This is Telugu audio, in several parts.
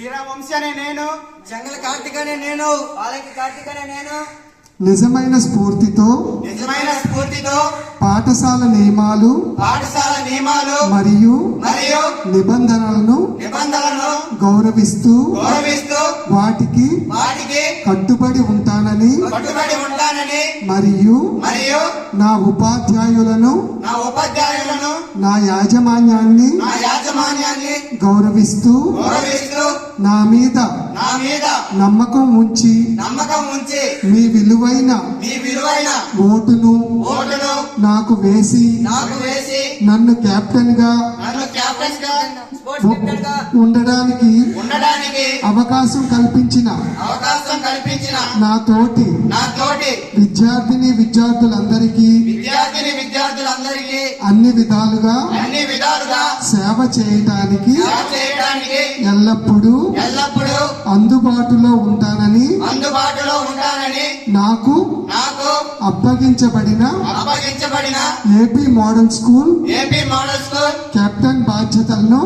శ్రీరామవంశీ అనే నేను, జంగల కార్తిక్ అనే నేను, పాలకి కార్తిక్ అనే నేను నిజమైన స్ఫూర్తితో పాఠశాల నియమాలు మరియు నిబంధనలను గౌరవిస్తూ వాటికి కట్టుబడి ఉంటానని మరియు నా ఉపాధ్యాయులను నా యాజమాన్యాన్ని గౌరవిస్తూ నా మీద నమ్మకం ఉంచి మీ విలువైన ఓటును నాకు వేసి నన్ను కెప్టెన్ గా ఉండడానికి అవకాశం కల్పించిన నా తోటి విద్యార్థులందరికీ అన్ని విధాలుగా సేవ చేయడానికి ఎల్లప్పుడూ అందుబాటులో ఉంటానని నాకు అప్పగించబడిన ఏపీ మోడల్ స్కూల్ కెప్టెన్ బాధ్యతలను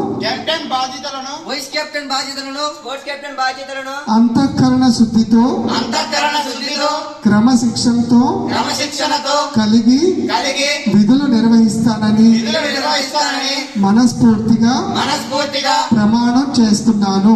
వైస్ కెప్టెన్ బాధ్యతలను స్పోర్ట్స్ కెప్టెన్ బాధ్యతలను అంతఃకరణ శుద్ధితో క్రమశిక్షణతో కలిగి విధులు నిర్వహిస్తానని మనస్ఫూర్తిగా ప్రమాణం చేస్తున్నాను.